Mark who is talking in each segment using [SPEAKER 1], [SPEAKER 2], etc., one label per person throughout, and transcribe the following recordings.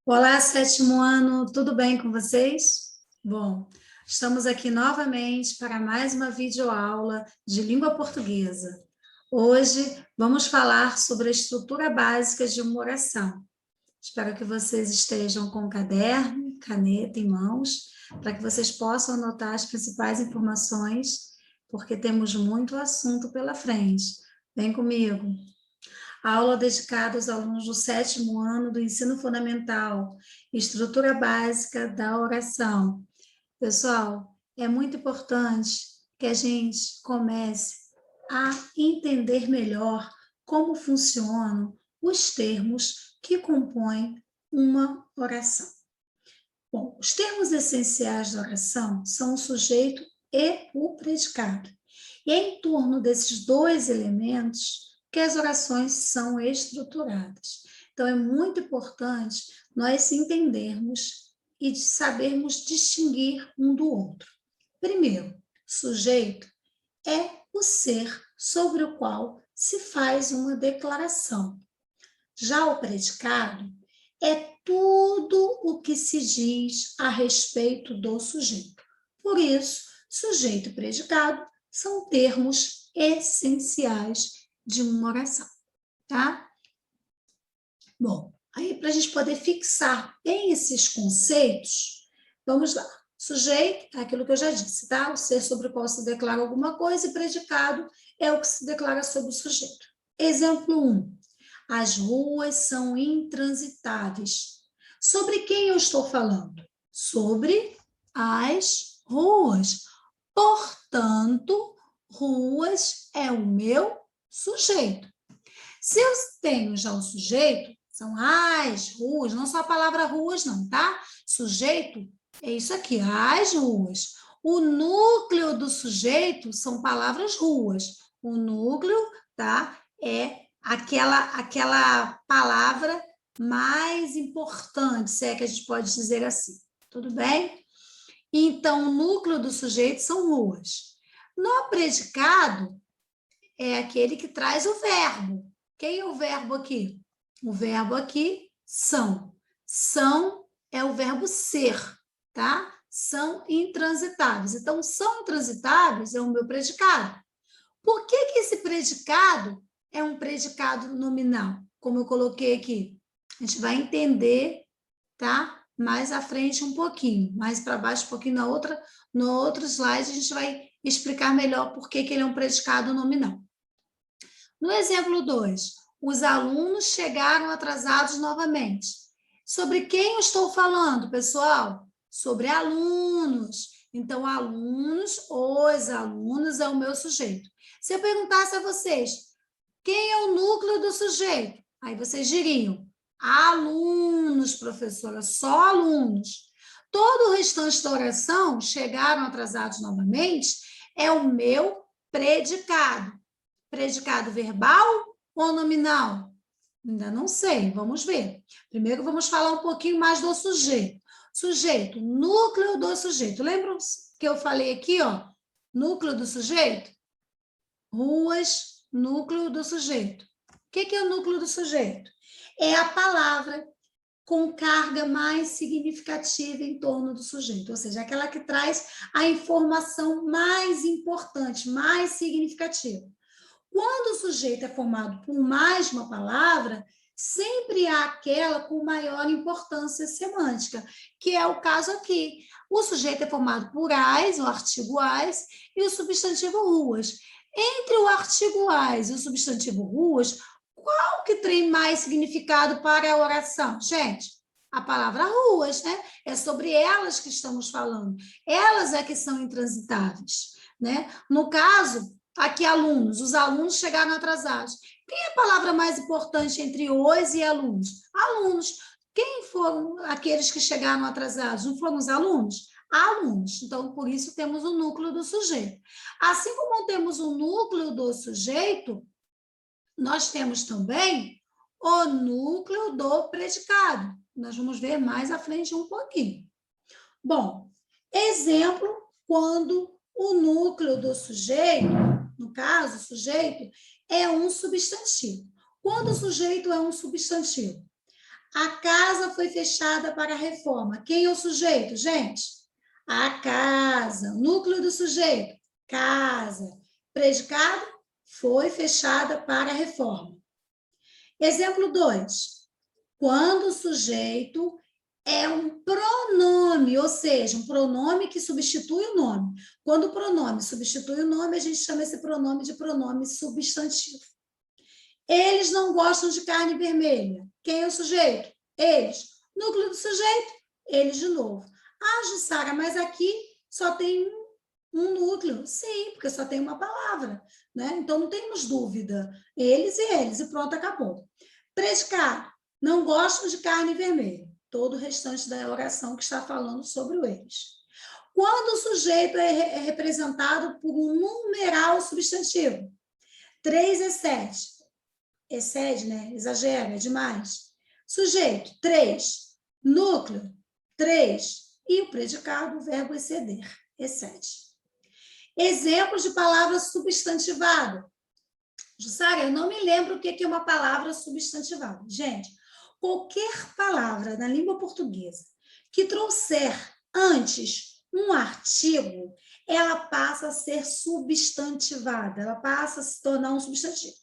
[SPEAKER 1] Olá, sétimo ano, tudo bem com vocês? Bom, estamos aqui novamente para mais uma videoaula de língua portuguesa. Hoje vamos falar sobre a estrutura básica de uma oração. Espero que vocês estejam com caderno, caneta em mãos, para que vocês possam anotar as principais informações, porque temos muito assunto pela frente. Vem comigo. A aula dedicada aos alunos do sétimo ano do ensino fundamental, estrutura básica da oração. Pessoal, é muito importante que a gente comece a entender melhor como funcionam os termos que compõem uma oração. Bom, os termos essenciais da oração são o sujeito e o predicado. E é em torno desses dois elementos que as orações são estruturadas. Então, é muito importante nós entendermos e sabermos distinguir um do outro. Primeiro, sujeito é o ser sobre o qual se faz uma declaração. Já o predicado é tudo o que se diz a respeito do sujeito. Por isso, sujeito e predicado são termos essenciais de uma oração, tá? Bom, aí para a gente poder fixar bem esses conceitos, vamos lá. Sujeito é aquilo que eu já disse, tá? O ser sobre o qual se declara alguma coisa, e predicado é o que se declara sobre o sujeito. Exemplo 1. As ruas são intransitáveis. Sobre quem eu estou falando? Sobre as ruas. Portanto, ruas é o meu sujeito. Se eu tenho já o sujeito, são as ruas, não só a palavra ruas não, tá? Sujeito é isso aqui, as ruas. O núcleo do sujeito são palavras ruas. O núcleo, tá? É aquela palavra mais importante, se é que a gente pode dizer assim. Tudo bem? Então, o núcleo do sujeito são ruas. No predicado, é aquele que traz o verbo. Quem é o verbo aqui? O verbo aqui, são. São é o verbo ser, tá? São intransitáveis. Então, são intransitáveis é o meu predicado. Por que esse predicado é um predicado nominal? Como eu coloquei aqui. A gente vai entender, tá? Mais à frente um pouquinho, mais para baixo um pouquinho no outro slide, a gente vai explicar melhor por que ele é um predicado nominal. No exemplo 2, os alunos chegaram atrasados novamente. Sobre quem eu estou falando, pessoal? Sobre alunos. Então, alunos, os alunos é o meu sujeito. Se eu perguntasse a vocês, quem é o núcleo do sujeito? Aí vocês diriam, alunos, professora, só alunos. Todo o restante da oração, chegaram atrasados novamente, é o meu predicado. Predicado verbal ou nominal? Ainda não sei, vamos ver. Primeiro vamos falar um pouquinho mais do sujeito. Sujeito, núcleo do sujeito. Lembram que eu falei aqui, ó? Núcleo do sujeito? Ruas, núcleo do sujeito. O que é o núcleo do sujeito? É a palavra com carga mais significativa em torno do sujeito, ou seja, aquela que traz a informação mais importante, mais significativa. Quando o sujeito é formado por mais de uma palavra, sempre há aquela com maior importância semântica, que é o caso aqui. O sujeito é formado por as, o artigo as, e o substantivo ruas. Entre o artigo as e o substantivo ruas, qual que tem mais significado para a oração? Gente, a palavra ruas, né? É sobre elas que estamos falando. Elas é que são intransitáveis, né? No caso, aqui alunos, os alunos chegaram atrasados. Quem é a palavra mais importante entre os e alunos? Alunos. Quem foram aqueles que chegaram atrasados? Não foram os alunos? Alunos. Então, por isso temos o núcleo do sujeito. Assim como temos o núcleo do sujeito, nós temos também o núcleo do predicado. Nós vamos ver mais à frente um pouquinho. Bom, exemplo, quando o núcleo do sujeito, no caso, o sujeito, é um substantivo. Quando o sujeito é um substantivo? A casa foi fechada para a reforma. Quem é o sujeito, gente? A casa. Núcleo do sujeito, casa. Predicado, foi fechada para a reforma. Exemplo 2. Quando o sujeito é um pronome, ou seja, um pronome que substitui o nome. Quando o pronome substitui o nome, a gente chama esse pronome de pronome substantivo. Eles não gostam de carne vermelha. Quem é o sujeito? Eles. Núcleo do sujeito? Eles de novo. Ah, Jussara, mas aqui só tem um núcleo. Sim, porque só tem uma palavra, né? Então não temos dúvida. Eles e eles, e pronto, acabou. Predicado. Não gostam de carne vermelha. Todo o restante da oração que está falando sobre o eles. Quando o sujeito é representado por um numeral substantivo. 3 excede. Excede, né? Exagera, é demais. Sujeito, 3. Núcleo, 3. E o predicado, o verbo exceder, excede. Exemplos de palavra substantivada. Jussara, eu não me lembro o que é uma palavra substantivada. Gente, qualquer palavra na língua portuguesa que trouxer antes um artigo, ela passa a ser substantivada, ela passa a se tornar um substantivo.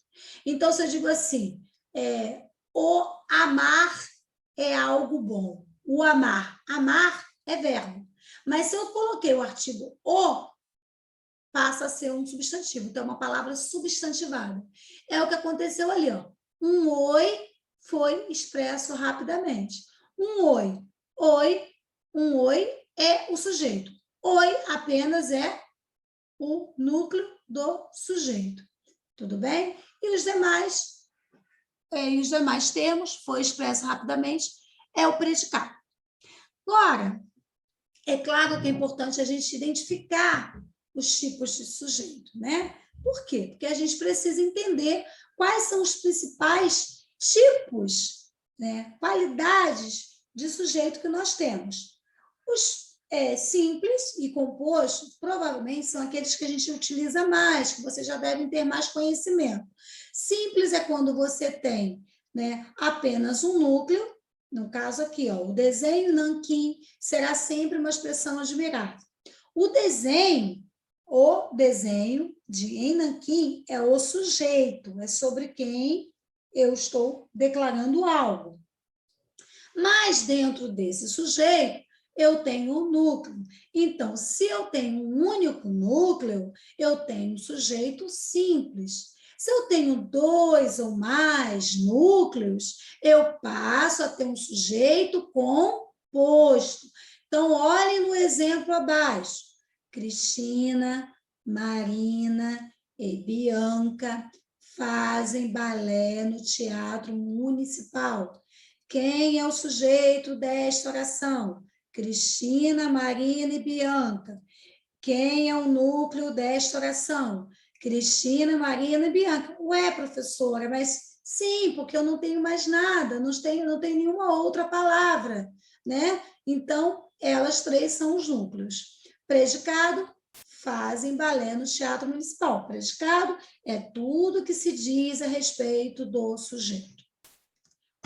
[SPEAKER 1] Então, se eu digo assim, o amar é algo bom. O amar. Amar é verbo. Mas se eu coloquei o artigo o, passa a ser um substantivo. Então, é uma palavra substantivada. É o que aconteceu ali, ó. Um oi foi expresso rapidamente. Um oi. Oi. Um oi é o sujeito. Oi apenas é o núcleo do sujeito. Tudo bem? E os demais termos, foi expresso rapidamente, é o predicado. Agora, é claro que é importante a gente identificar os tipos de sujeito, né? Por quê? Porque a gente precisa entender quais são os principais tipos, né? Qualidades de sujeito que nós temos. Os simples e compostos, provavelmente, são aqueles que a gente utiliza mais, que vocês já devem ter mais conhecimento. Simples é quando você tem, né, apenas um núcleo, no caso aqui, ó, o desenho nanquim será sempre uma expressão admirável. O desenho em nanquim é o sujeito, é sobre quem eu estou declarando algo. Mas dentro desse sujeito, eu tenho um núcleo. Então, se eu tenho um único núcleo, eu tenho um sujeito simples. Se eu tenho 2 ou mais núcleos, eu passo a ter um sujeito composto. Então, olhem no exemplo abaixo. Cristina, Marina e Bianca fazem balé no Teatro Municipal. Quem é o sujeito desta oração? Cristina, Marina e Bianca. Quem é o núcleo desta oração? Cristina, Marina e Bianca. Ué, professora, mas sim, porque eu não tenho mais nada, não tenho nenhuma outra palavra, né? Então, elas 3 são os núcleos. Predicado, fazem balé no Teatro Municipal. Predicado é tudo que se diz a respeito do sujeito.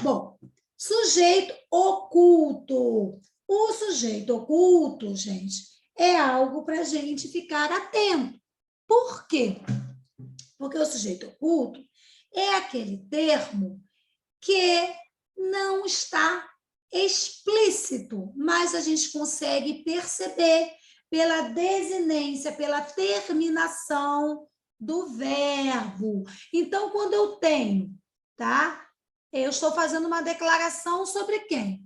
[SPEAKER 1] Bom, sujeito oculto. O sujeito oculto, gente, é algo para a gente ficar atento. Por quê? Porque o sujeito oculto é aquele termo que não está explícito, mas a gente consegue perceber pela desinência, pela terminação do verbo. Então, quando eu tenho, tá? Eu estou fazendo uma declaração sobre quem?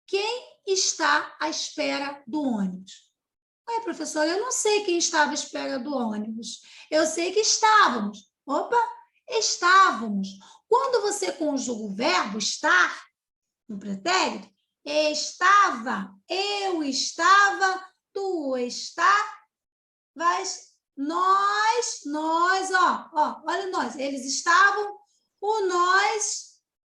[SPEAKER 1] Quem está à espera do ônibus? Ué, professora, eu não sei quem estava à espera do ônibus. Eu sei que estávamos. Opa, estávamos. Quando você conjuga o verbo estar no pretérito, estava, eu estava, tu estavas, nós, olha nós, eles estavam, o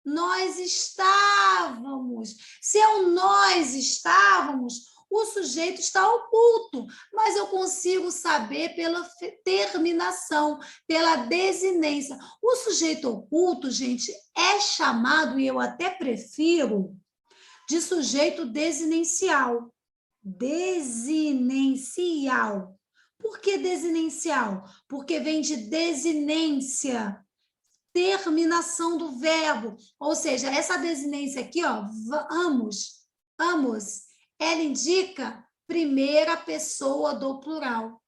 [SPEAKER 1] nós estávamos. Se é o nós estávamos, O sujeito está oculto, mas eu consigo saber pela terminação, pela desinência. O sujeito oculto, gente, é chamado, e eu até prefiro, de sujeito desinencial. Desinencial. Por que desinencial? Porque vem de desinência, terminação do verbo. Ou seja, essa desinência aqui, ó, vamos, ela indica primeira pessoa do plural.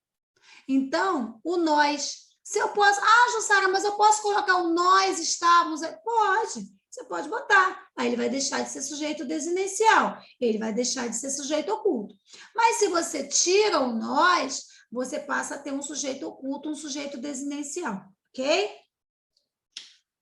[SPEAKER 1] Então, o nós. Se eu posso... Jussara, mas eu posso colocar o nós estávamos... Pode. Você pode botar. Aí ele vai deixar de ser sujeito desinencial. Ele vai deixar de ser sujeito oculto. Mas se você tira o nós, você passa a ter um sujeito oculto, um sujeito desinencial. Ok?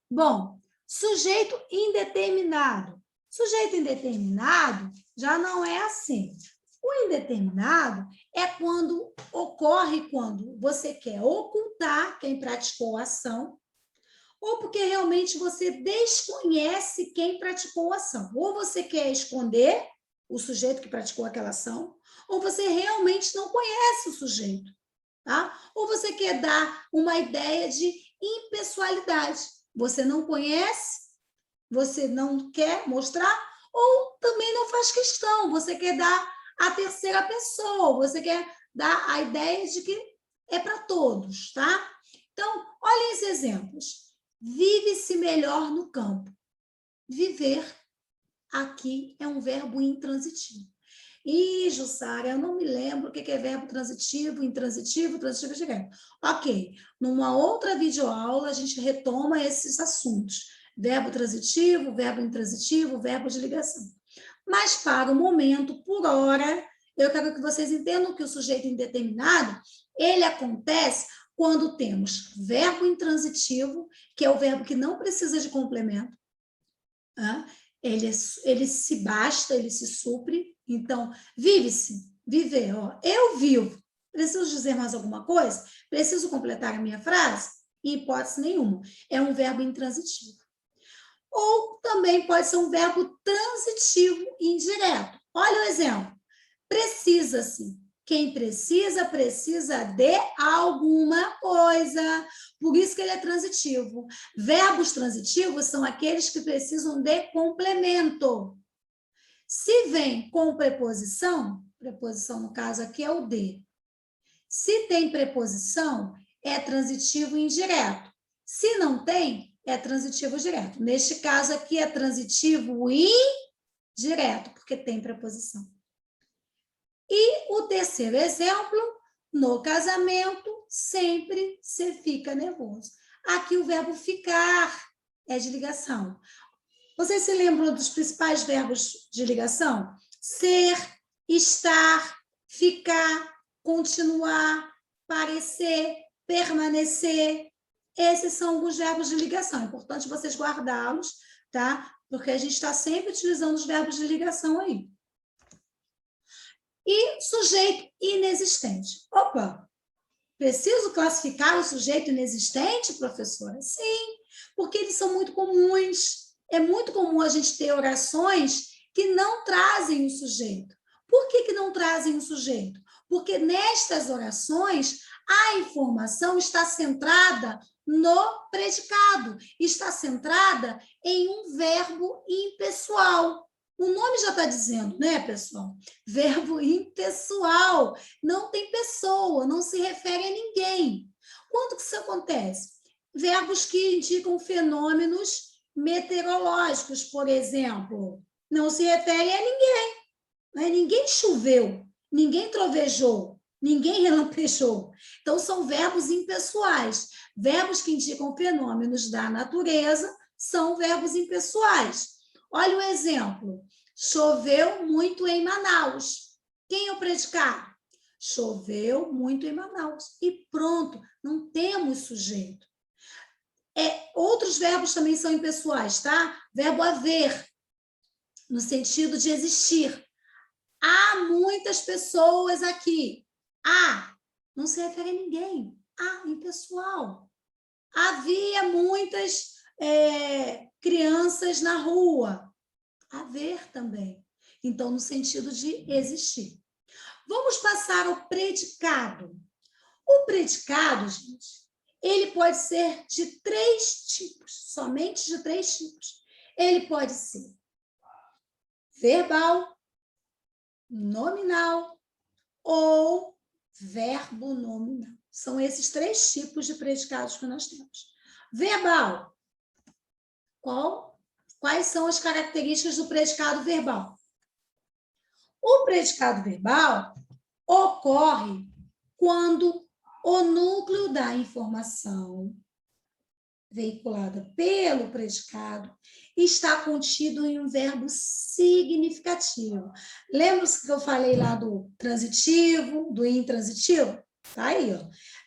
[SPEAKER 1] Bom, sujeito indeterminado. Sujeito indeterminado já não é assim. O indeterminado é quando ocorre quando você quer ocultar quem praticou a ação, ou porque realmente você desconhece quem praticou a ação. Ou você quer esconder o sujeito que praticou aquela ação, ou você realmente não conhece o sujeito, tá? Ou você quer dar uma ideia de impessoalidade. Você não conhece, você não quer mostrar, ou também não faz questão, você quer dar a terceira pessoa, você quer dar a ideia de que é para todos, tá? Então, olhem esses exemplos. Vive-se melhor no campo. Viver, aqui, é um verbo intransitivo. Jussara, eu não me lembro o que é verbo transitivo, intransitivo, transitivo e direto. Ok, numa outra videoaula a gente retoma esses assuntos. Verbo transitivo, verbo intransitivo, verbo de ligação. Mas para o momento, por hora, eu quero que vocês entendam que o sujeito indeterminado, ele acontece quando temos verbo intransitivo, que é o verbo que não precisa de complemento, tá? Ele se basta, ele se supre. Então, vive-se, viver. Ó, eu vivo. Preciso dizer mais alguma coisa? Preciso completar a minha frase? Em hipótese nenhuma. É um verbo intransitivo. Ou também pode ser um verbo transitivo indireto. Olha o exemplo. Precisa-se. Quem precisa, precisa de alguma coisa. Por isso que ele é transitivo. Verbos transitivos são aqueles que precisam de complemento. Se vem com preposição no caso aqui é o de. Se tem preposição, é transitivo indireto. Se não tem, é transitivo direto. Neste caso aqui é transitivo indireto, porque tem preposição. E o terceiro exemplo, no casamento, sempre se fica nervoso. Aqui o verbo ficar é de ligação. Vocês se lembram dos principais verbos de ligação? Ser, estar, ficar, continuar, parecer, permanecer. Esses são os verbos de ligação. É importante vocês guardá-los, tá? Porque a gente está sempre utilizando os verbos de ligação aí. E sujeito inexistente. Opa, preciso classificar o sujeito inexistente, professora? Sim, porque eles são muito comuns. É muito comum a gente ter orações que não trazem o sujeito. Por que não trazem o sujeito? Porque nestas orações a informação está centrada no predicado, está centrada em um verbo impessoal. O nome já está dizendo, né, pessoal? Verbo impessoal. Não tem pessoa, não se refere a ninguém. Quando que isso acontece? Verbos que indicam fenômenos meteorológicos, por exemplo. Não se refere a ninguém. Né? Ninguém choveu, ninguém trovejou, ninguém relampejou. Então, são verbos impessoais. Verbos que indicam fenômenos da natureza são verbos impessoais. Olha o exemplo. Choveu muito em Manaus. Quem é o predicado? Choveu muito em Manaus. E pronto, não temos sujeito. Outros verbos também são impessoais, tá? Verbo haver, no sentido de existir. Há muitas pessoas aqui. Não se refere a ninguém. Impessoal. Havia muitas crianças na rua. Haver também. Então, no sentido de existir. Vamos passar ao predicado. O predicado, gente, ele pode ser de 3 tipos, somente de 3 tipos. Ele pode ser verbal, nominal ou verbo nominal. São esses 3 tipos de predicados que nós temos. Verbal. Quais são as características do predicado verbal? O predicado verbal ocorre quando o núcleo da informação veiculada pelo predicado está contido em um verbo significativo. Lembra-se que eu falei lá do transitivo, do intransitivo? Tá aí, ó.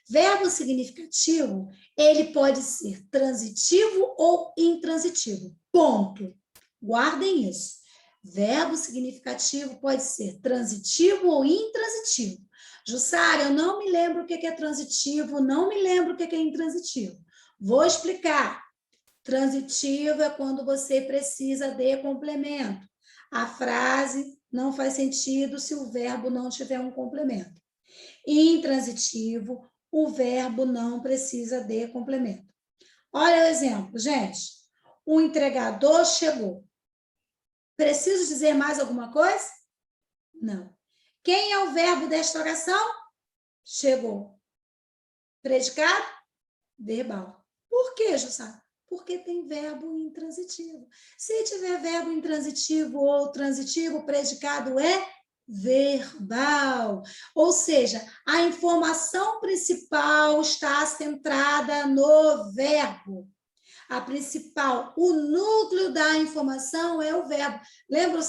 [SPEAKER 1] Verbo significativo, ele pode ser transitivo ou intransitivo. Ponto. Guardem isso. Verbo significativo pode ser transitivo ou intransitivo. Jussara, eu não me lembro o que é transitivo, não me lembro o que é intransitivo. Vou explicar. Transitivo é quando você precisa de complemento. A frase não faz sentido se o verbo não tiver um complemento. Intransitivo, o verbo não precisa de complemento. Olha o exemplo, gente. O entregador chegou. Preciso dizer mais alguma coisa? Não. Quem é o verbo desta oração? Chegou. Predicado? Verbal. Por quê, Jussara? Porque tem verbo intransitivo. Se tiver verbo intransitivo ou transitivo, o predicado é verbal. Ou seja, a informação principal está centrada no verbo. A principal, o núcleo da informação é o verbo. Lembra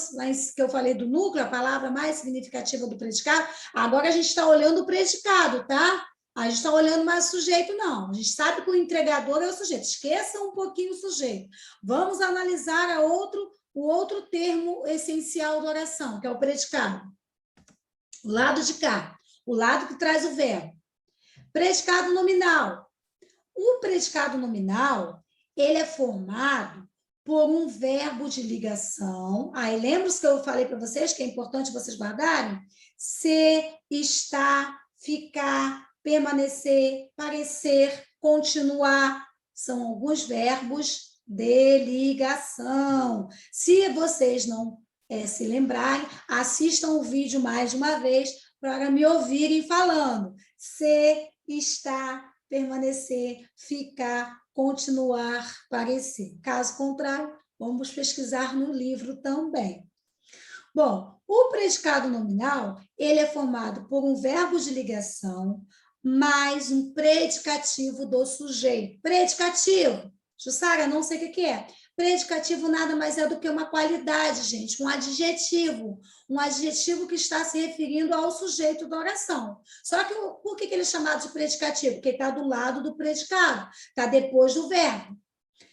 [SPEAKER 1] que eu falei do núcleo, a palavra mais significativa do predicado? Agora a gente está olhando o predicado, tá? A gente está olhando mais o sujeito, não. A gente sabe que o entregador é o sujeito. Esqueça um pouquinho o sujeito. Vamos analisar o outro termo essencial da oração, que é o predicado. O lado de cá, o lado que traz o verbo. Predicado nominal. O predicado nominal, ele é formado por um verbo de ligação. Aí, lembra-se que eu falei para vocês, que é importante vocês guardarem? Ser, estar, ficar, permanecer, parecer, continuar. São alguns verbos de ligação. Se vocês não se lembrarem, assistam o vídeo mais de uma vez para me ouvirem falando. Ser, estar, permanecer, ficar, continuar, parecer. Caso contrário, vamos pesquisar no livro também. Bom, o predicado nominal, ele é formado por um verbo de ligação mais um predicativo do sujeito. Predicativo, Jussara, não sei o que é. Predicativo nada mais é do que uma qualidade, gente, um adjetivo que está se referindo ao sujeito da oração. Só que por que ele é chamado de predicativo? Porque está do lado do predicado, está depois do verbo.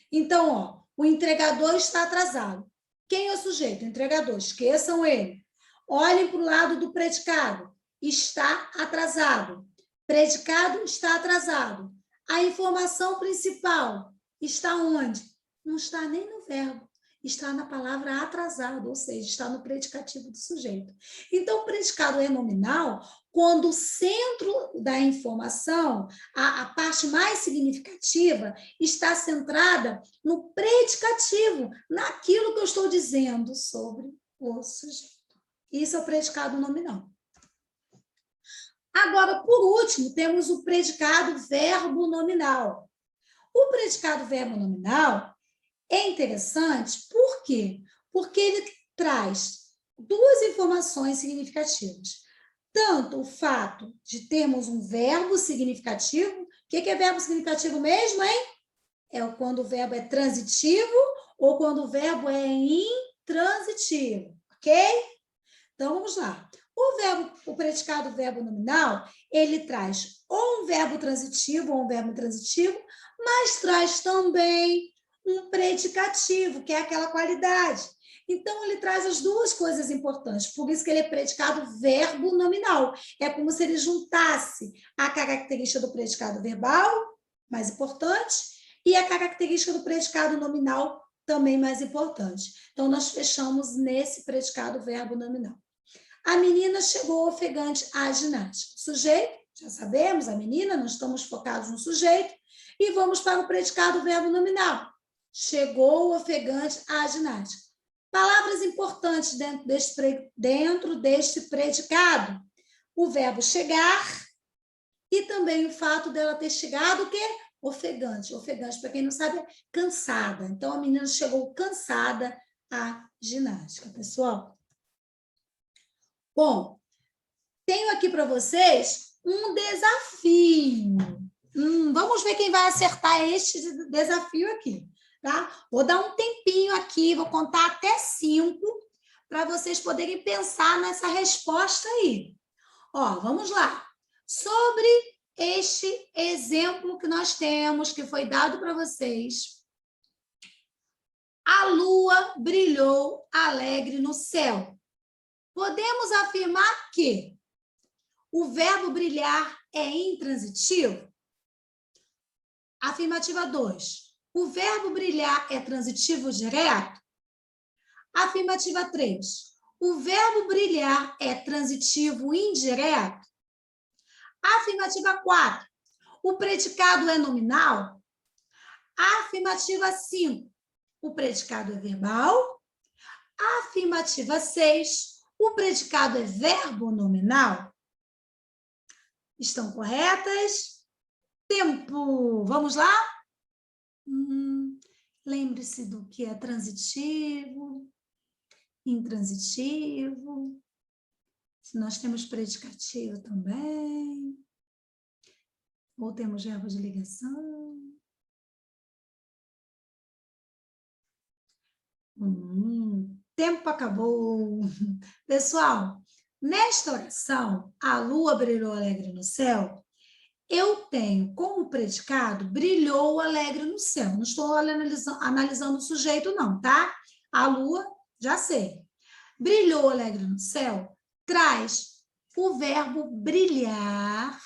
[SPEAKER 1] Então, ó, o entregador está atrasado. Quem é o sujeito? O entregador. Esqueçam ele. Olhem para o lado do predicado. Está atrasado. Predicado está atrasado. A informação principal está onde? Não está nem no verbo. Está na palavra atrasado, ou seja, está no predicativo do sujeito. Então, o predicado é nominal quando o centro da informação, a parte mais significativa, está centrada no predicativo, naquilo que eu estou dizendo sobre o sujeito. Isso é o predicado nominal. Agora, por último, temos o predicado verbo nominal. O predicado verbo nominal é interessante, por quê? Porque ele traz 2 informações significativas. Tanto o fato de termos um verbo significativo. O que é verbo significativo mesmo, hein? É quando o verbo é transitivo ou quando o verbo é intransitivo, ok? Então, vamos lá. O predicado verbo nominal, ele traz ou um verbo transitivo ou um verbo intransitivo, mas traz também um predicativo, que é aquela qualidade. Então, ele traz as 2 coisas importantes, por isso que ele é predicado verbo nominal. É como se ele juntasse a característica do predicado verbal, mais importante, e a característica do predicado nominal, também mais importante. Então, nós fechamos nesse predicado verbo nominal. A menina chegou ofegante à ginástica. Sujeito, já sabemos, a menina, não estamos focados no sujeito. E vamos para o predicado verbo nominal. Chegou ofegante à ginástica. Palavras importantes dentro deste predicado. O verbo chegar e também o fato dela ter chegado, o quê? Ofegante. Ofegante, para quem não sabe, é cansada. Então, a menina chegou cansada à ginástica, pessoal. Bom, tenho aqui para vocês um desafio. Vamos ver quem vai acertar este desafio aqui, tá? Vou dar um tempinho aqui, vou contar até 5 para vocês poderem pensar nessa resposta aí. Ó, vamos lá. Sobre este exemplo que nós temos, que foi dado para vocês. A lua brilhou alegre no céu. Podemos afirmar que o verbo brilhar é intransitivo? Afirmativa 2. O verbo brilhar é transitivo direto? Afirmativa 3. O verbo brilhar é transitivo indireto? Afirmativa 4. O predicado é nominal? Afirmativa 5. O predicado é verbal? Afirmativa 6. O predicado é verbo nominal? Estão corretas? Tempo! Vamos lá? Lembre-se do que é transitivo, intransitivo. Se nós temos predicativo também. Ou temos verbo de ligação. Tempo acabou. Pessoal, nesta oração, a lua brilhou alegre no céu, eu tenho como predicado brilhou alegre no céu. Não estou analisando o sujeito, não, tá? A lua, já sei. Brilhou alegre no céu traz o verbo brilhar,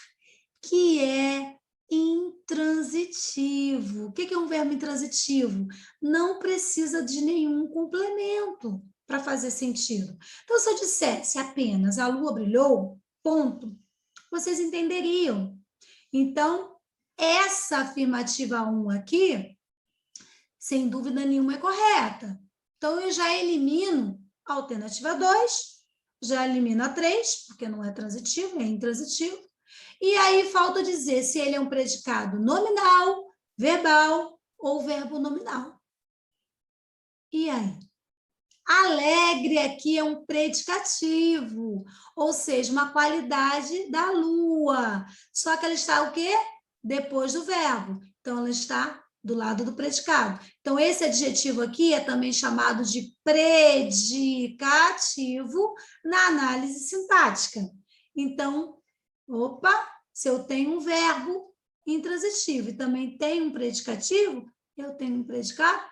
[SPEAKER 1] que é intransitivo. O que é um verbo intransitivo? Não precisa de nenhum complemento para fazer sentido. Então, se eu dissesse apenas a lua brilhou, ponto, vocês entenderiam. Então, essa afirmativa 1 aqui, sem dúvida nenhuma, é correta. Então, eu já elimino a alternativa 2, já elimino a 3, porque não é transitivo, é intransitivo. E aí falta dizer se ele é um predicado nominal, verbal ou verbo nominal. E aí? Alegre aqui é um predicativo, ou seja, uma qualidade da lua. Só que ela está o quê? Depois do verbo. Então, ela está do lado do predicado. Então, esse adjetivo aqui é também chamado de predicativo na análise sintática. Então, se eu tenho um verbo intransitivo e também tenho um predicativo, eu tenho um predicado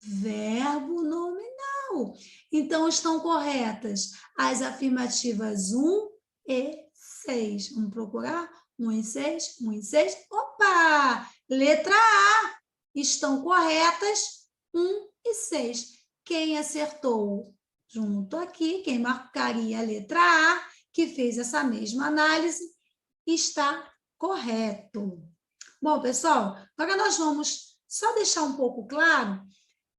[SPEAKER 1] verbo nominal. Então, estão corretas as afirmativas 1 e 6. Vamos procurar? 1 e 6, 1 e 6. Opa! Letra A. Estão corretas 1 e 6. Quem acertou junto aqui, quem marcaria a letra A, que fez essa mesma análise, está correto. Bom, pessoal, agora nós vamos só deixar um pouco claro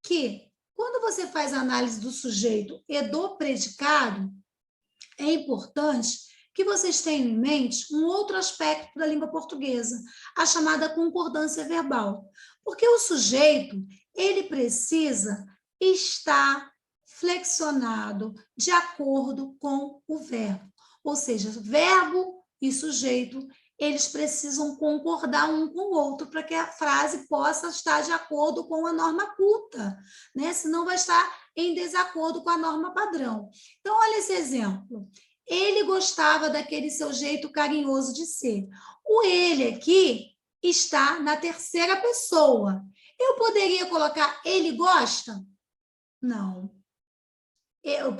[SPEAKER 1] que quando você faz a análise do sujeito e do predicado, é importante que vocês tenham em mente um outro aspecto da língua portuguesa, a chamada concordância verbal. Porque o sujeito, ele precisa estar flexionado de acordo com o verbo. Ou seja, verbo e sujeito, eles precisam concordar um com o outro para que a frase possa estar de acordo com a norma culta, né? Senão vai estar em desacordo com a norma padrão. Então, olha esse exemplo. Ele gostava daquele seu jeito carinhoso de ser. O ele aqui está na terceira pessoa. Eu poderia colocar ele gosta? Não. Eu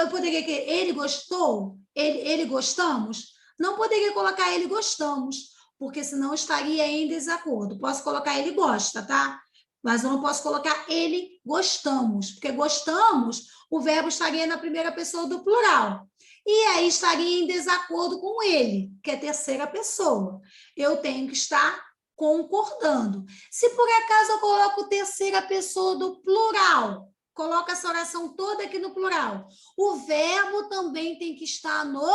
[SPEAKER 1] poderia que ele gostou? Ele gostamos? Não poderia colocar ele gostamos, porque senão estaria em desacordo. Posso colocar ele gosta, tá? Mas eu não posso colocar ele gostamos, porque gostamos, o verbo estaria na primeira pessoa do plural. e aí estaria em desacordo com ele, que é terceira pessoa. Eu tenho que estar concordando. Se por acaso eu coloco terceira pessoa do plural, coloca essa oração toda aqui no plural, o verbo também tem que estar no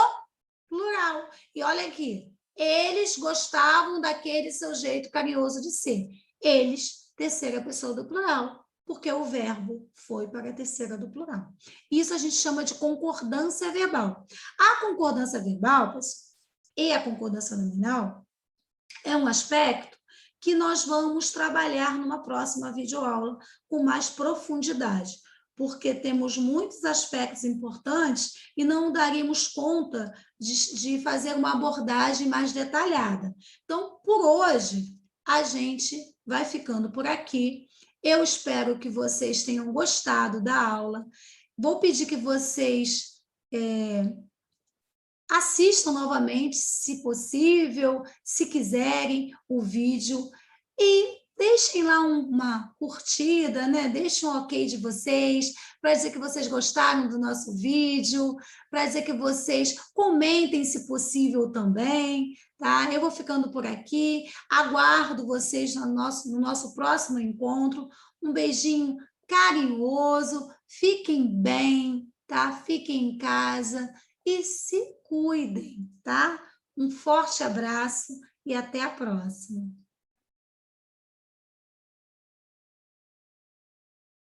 [SPEAKER 1] plural. E olha aqui, eles gostavam daquele seu jeito carinhoso de ser. Eles, terceira pessoa do plural, porque o verbo foi para a terceira do plural. Isso a gente chama de concordância verbal. A concordância verbal e a concordância nominal é um aspecto que nós vamos trabalhar numa próxima videoaula com mais profundidade, porque temos muitos aspectos importantes e não daríamos conta de fazer uma abordagem mais detalhada. Então, por hoje, a gente vai ficando por aqui. Eu espero que vocês tenham gostado da aula. Vou pedir que vocês assistam novamente, se possível, se quiserem, o vídeo e deixem lá uma curtida, né? Deixem um ok de vocês, para dizer que vocês gostaram do nosso vídeo, para dizer que vocês comentem, se possível, também, tá? Eu vou ficando por aqui, aguardo vocês no nosso próximo encontro. Um beijinho carinhoso, fiquem bem, tá? Fiquem em casa e se cuidem, tá? Um forte abraço e até a próxima.